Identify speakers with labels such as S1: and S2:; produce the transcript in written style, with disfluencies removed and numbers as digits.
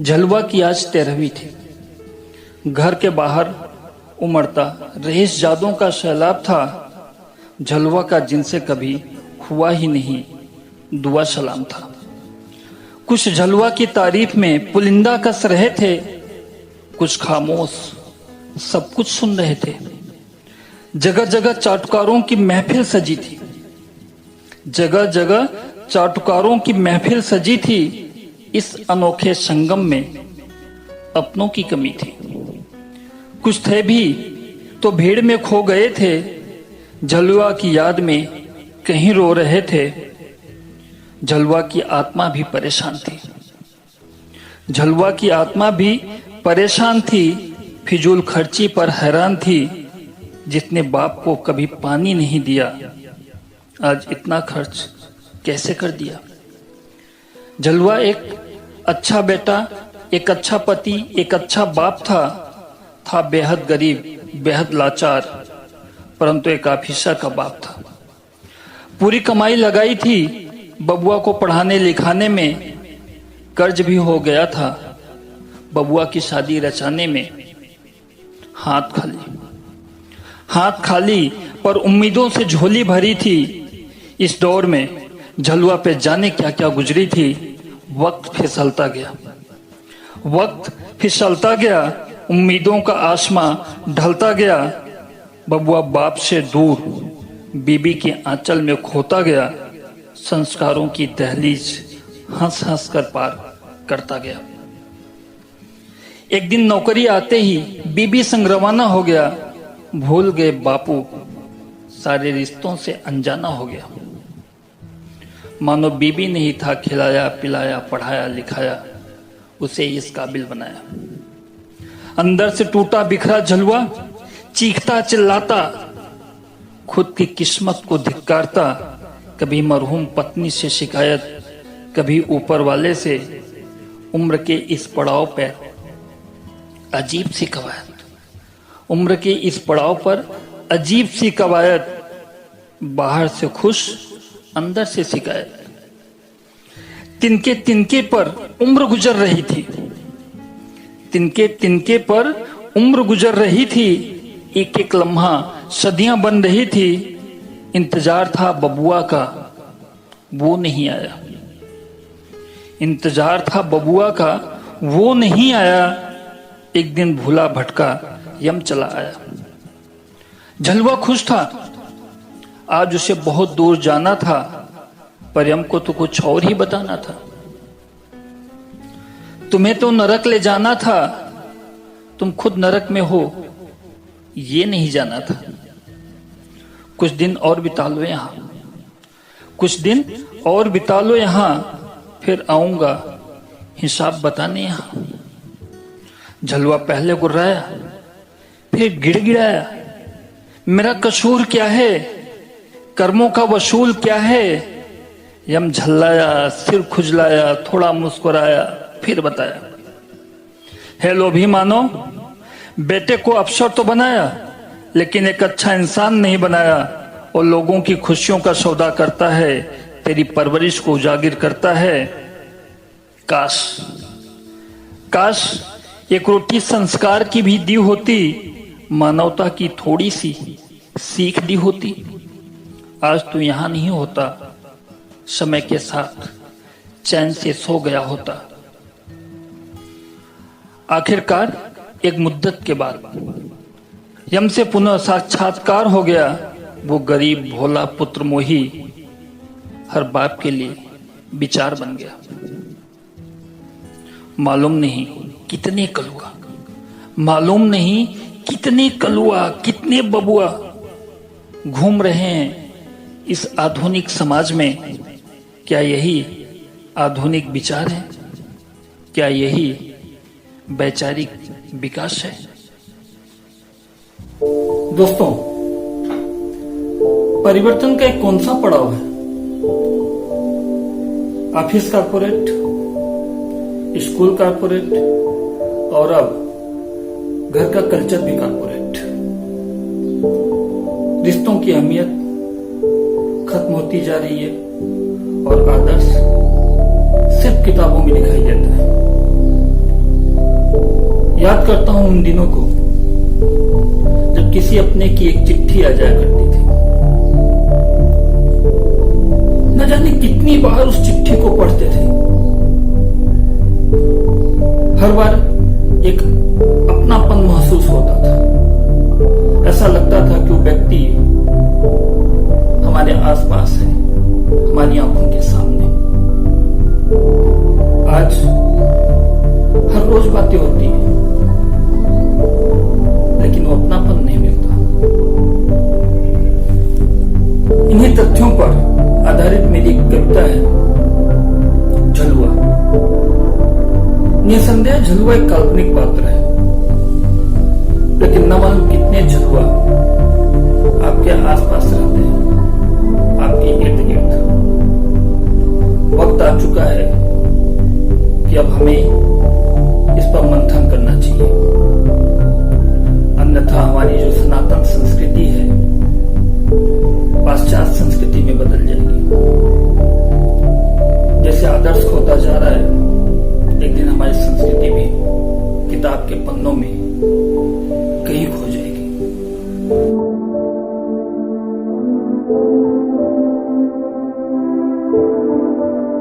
S1: झलुआ की आज 13वीं थी। घर के बाहर उमड़ता रईस जादों का सैलाब था। झलुआ का जिनसे कभी हुआ ही नहीं दुआ सलाम था। कुछ झलुआ की तारीफ में पुलिंदा कस रहे थे, कुछ खामोश सब कुछ सुन रहे थे। जगह जगह चाटुकारों की महफिल सजी थी, जगह जगह चाटुकारों की महफिल सजी थी। इस अनोखे संगम में अपनों की कमी थी। कुछ थे भी तो भीड़ में खो गए थे, झलुआ की याद में कहीं रो रहे थे। झलुआ की आत्मा भी परेशान थी, झलुआ की आत्मा भी परेशान थी। फिजूल खर्ची पर हैरान थी, जितने बाप को कभी पानी नहीं दिया, आज इतना खर्च कैसे कर दिया। झलुआ एक अच्छा बेटा, एक अच्छा पति, एक अच्छा बाप था बेहद गरीब, बेहद लाचार, परंतु एक ऑफिसर का बाप था। पूरी कमाई लगाई थी बबुआ को पढ़ाने लिखाने में, कर्ज भी हो गया था बबुआ की शादी रचाने में। हाथ खाली पर उम्मीदों से झोली भरी थी। इस दौर में झलुआ पे जाने क्या क्या गुजरी थी। वक्त फिसलता गया, उम्मीदों का आसमां ढलता गया। बबुआ बाप से दूर बीबी के आंचल में खोता गया। संस्कारों की दहलीज हंस हंस कर पार करता गया। एक दिन नौकरी आते ही बीबी संग रवाना हो गया। भूल गए बापू, सारे रिश्तों से अनजाना हो गया। मानो बीबी नहीं था खिलाया पिलाया पढ़ाया लिखाया, उसे इस काबिल बनाया। अंदर से टूटा बिखरा झलुआ चीखता चिल्लाता, खुद की किस्मत को धिक्कारता। कभी मरहूम पत्नी से शिकायत, कभी ऊपर वाले से। उम्र के इस पड़ाव पर अजीब सी कवायद, उम्र के इस पड़ाव पर अजीब सी कवायद। बाहर से खुश, अंदर से शिकायत। तिनके तिनके पर उम्र गुजर रही थी, तिनके तिनके पर उम्र गुजर रही थी। एक एक लम्हा सदियां बन रही थी। इंतजार था बबुआ का, वो नहीं आया। इंतजार था बबुआ का, वो नहीं आया। एक दिन भूला भटका यम चला आया। झलुआ खुश था, आज उसे बहुत दूर जाना था, पर यम को तो कुछ और ही बताना था। तुम्हें तो नरक ले जाना था, तुम खुद नरक में हो ये नहीं जाना था। कुछ दिन और बिता लो यहां, कुछ दिन और बिता लो यहां, फिर आऊंगा हिसाब बताने यहां। झलुआ पहले गुर्राया, फिर गिड़गिड़ाया, मेरा कसूर क्या है, कर्मों का वसूल क्या है। यम झल्लाया, सिर खुजलाया, थोड़ा मुस्कुराया, फिर बताया, हेलो भी मानो, बेटे को अफसर तो बनाया, लेकिन एक अच्छा इंसान नहीं बनाया। और लोगों की खुशियों का सौदा करता है, तेरी परवरिश को उजागर करता है। काश काश एक रोटी संस्कार की भी दी होती, मानवता की थोड़ी सी सीख दी होती। आज तू यहां नहीं होता, समय के साथ चैन से सो गया होता। आखिरकार एक मुद्दत के बाद यम से पुनः साक्षात्कार हो गया। वो गरीब भोला पुत्र मोही हर बाप के लिए विचार बन गया। मालूम नहीं कितने कलुआ, मालूम नहीं कितने कलुआ, कितने बबुआ घूम रहे हैं इस आधुनिक समाज में। क्या यही आधुनिक विचार है? क्या यही वैचारिक विकास है? दोस्तों, परिवर्तन का एक कौन सा पड़ाव है? ऑफिस कारपोरेट, स्कूल कारपोरेट और अब घर का कल्चर भी कारपोरेट। रिश्तों की अहमियत खत्म होती जा रही है और आदर्श सिर्फ किताबों में दिखाई देता है। याद करता हूं उन दिनों को जब किसी अपने की एक चिट्ठी आ जाया करती थी। न जाने कितनी बार उस चिट्ठी को पढ़ते थे। हर बार एक अपनापन महसूस होता था। ऐसा लगता था कि वो व्यक्ति हमारे आसपास है, हमारी आंखों के सामने। आज हर रोज बातें होती हैं, लेकिन वो अपनापन नहीं मिलता। इन्हीं तथ्यों पर आधारित मेरी एक कविता है, झलुआ। निसंदेह झलुआ एक काल्पनिक पात्र है, लेकिन न मालूम कितने झलुआ आपके आसपास रहते हैं, आपके इर्द गिर्द। वक्त आ चुका है कि अब हमें इस पर मंथन करना चाहिए, अन्यथा हमारी जो सनातन संस्कृति है पाश्चात्य संस्कृति में बदल जाएगी। जैसे आदर्श खोता जा रहा है, एक दिन हमारी संस्कृति भी किताब के पन्नों में कहीं खो जाएगी।